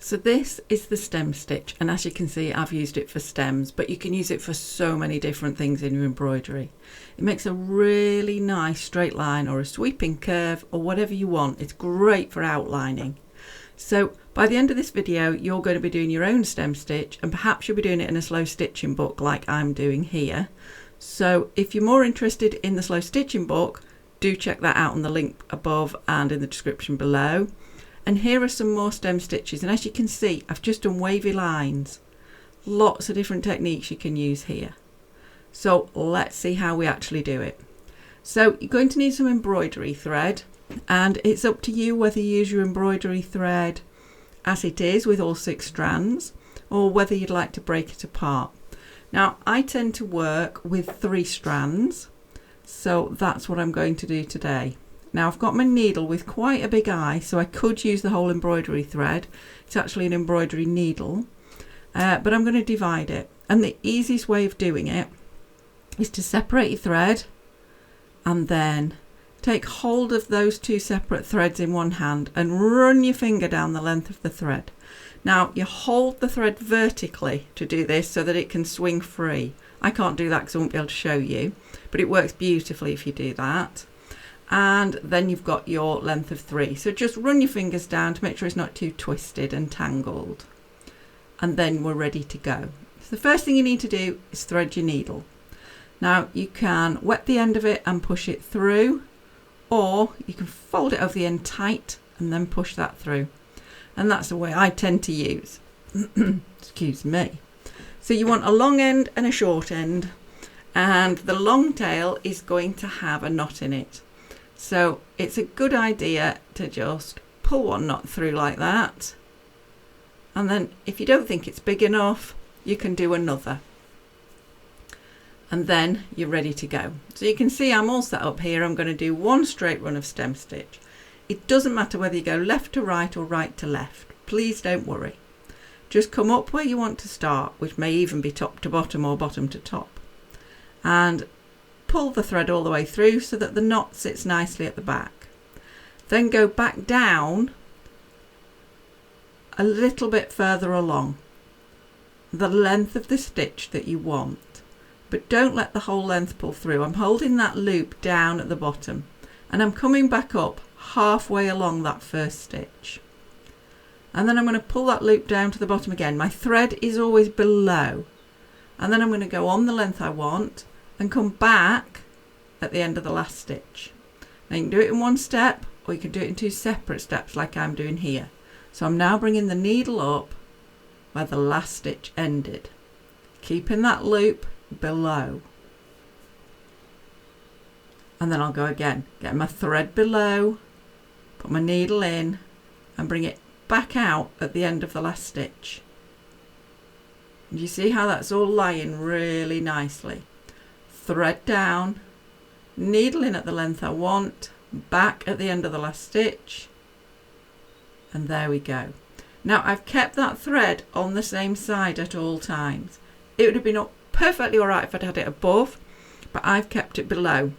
So this is the stem stitch, and as you can see I've used it for stems, but you can use it for so many different things in your embroidery. It makes a really nice straight line or a sweeping curve or whatever you want. It's great for outlining. So by the end of this video you're going to be doing your own stem stitch, and perhaps you'll be doing it in a slow stitching book like I'm doing here. So if you're more interested in the slow stitching book, do check that out on the link above and in the description below. And here are some more stem stitches, and as you can see I've just done wavy lines. Lots of different techniques you can use here. So let's see how we actually do it. So you're going to need some embroidery thread, and it's up to you whether you use your embroidery thread as it is with all 6 strands or whether you'd like to break it apart. Now I tend to work with 3 strands, so that's what I'm going to do today. Now I've got my needle with quite a big eye, so I could use the whole embroidery thread. It's actually an embroidery needle, but I'm going to divide it. And the easiest way of doing it is to separate your thread and then take hold of those 2 separate threads in one hand and run your finger down the length of the thread. Now you hold the thread vertically to do this so that it can swing free. I can't do that because I won't be able to show you, but it works beautifully if you do that. And then you've got your length of 3, so just run your fingers down to make sure it's not too twisted and tangled, and then we're ready to go. So the first thing you need to do is thread your needle. Now you can wet the end of it and push it through, or you can fold it over the end tight and then push that through, and that's the way I tend to use. Excuse me. So you want a long end and a short end, and the long tail is going to have a knot in it. So it's a good idea to just pull one knot through like that, and then if you don't think it's big enough you can do another, and then you're ready to go. So you can see I'm all set up here. I'm going to do 1 straight run of stem stitch. It doesn't matter whether you go left to right or right to left, please don't worry. Just come up where you want to start, which may even be top to bottom or bottom to top, and pull the thread all the way through so that the knot sits nicely at the back. Then go back down a little bit further along the length of the stitch that you want, but don't let the whole length pull through. I'm holding that loop down at the bottom and I'm coming back up halfway along that first stitch, and then I'm going to pull that loop down to the bottom again. My thread is always below, and then I'm going to go on the length I want and come back at the end of the last stitch. Now you can do it in one step or you can do it in 2 separate steps like I'm doing here. So I'm now bringing the needle up where the last stitch ended, keeping that loop below, and then I'll go again, get my thread below, put my needle in and bring it back out at the end of the last stitch. And you see how that's all lying really nicely. Thread down, needle in at the length I want, back at the end of the last stitch, and there we go. Now I've kept that thread on the same side at all times. It would have been perfectly alright if I'd had it above, but I've kept it below.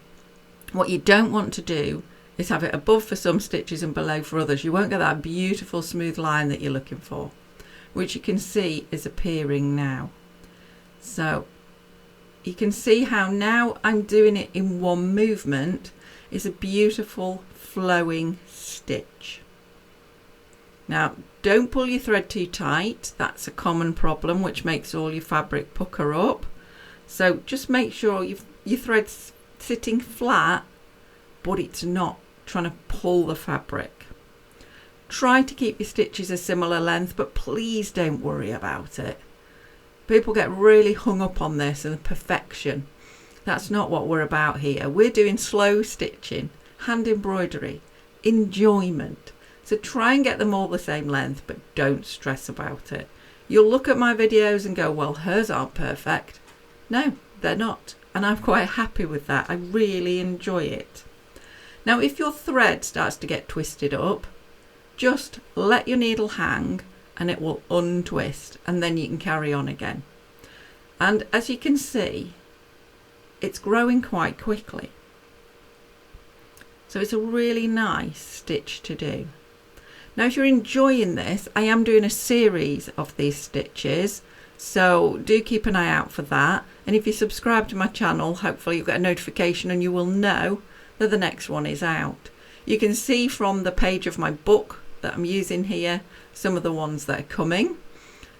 What you don't want to do is have it above for some stitches and below for others. You won't get that beautiful smooth line that you're looking for, which you can see is appearing now. So you can see how now I'm doing it in one movement. It's a beautiful flowing stitch. Now don't pull your thread too tight, that's a common problem which makes all your fabric pucker up. So just make sure your thread's sitting flat, but it's not trying to pull the fabric. Try to keep your stitches a similar length, but please don't worry about it. People get really hung up on this and perfection. That's not what we're about here. We're doing slow stitching, hand embroidery, enjoyment. So try and get them all the same length, but don't stress about it. You'll look at my videos and go, well, hers aren't perfect. No, they're not. And I'm quite happy with that. I really enjoy it. Now, if your thread starts to get twisted up, just let your needle hang and it will untwist, and then you can carry on again. And as you can see, it's growing quite quickly. So it's a really nice stitch to do. Now if you're enjoying this, I am doing a series of these stitches, so do keep an eye out for that. And if you subscribe to my channel, hopefully you'll get a notification and you will know that the next one is out. You can see from the page of my book that I'm using here some of the ones that are coming.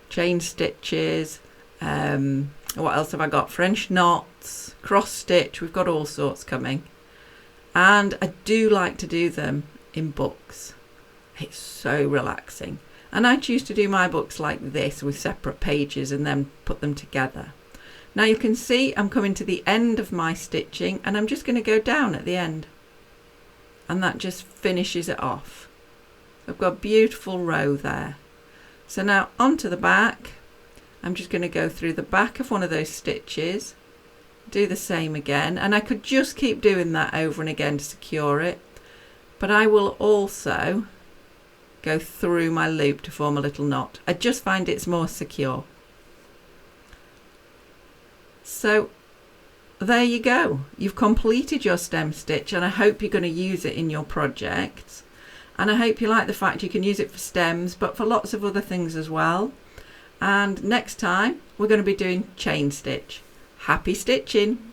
Chain stitches, what else have I got? French knots, cross stitch, we've got all sorts coming. And I do like to do them in books. It's so relaxing. And I choose to do my books like this with separate pages and then put them together. Now you can see I'm coming to the end of my stitching and I'm just going to go down at the end. And that just finishes it off. I've got a beautiful row there. So now onto the back. I'm just going to go through the back of one of those stitches, do the same again, and I could just keep doing that over and again to secure it, but I will also go through my loop to form a little knot. I just find it's more secure. So there you go, you've completed your stem stitch, and I hope you're going to use it in your projects, and I hope you like the fact you can use it for stems but for lots of other things as well. And next time we're going to be doing chain stitch. Happy stitching!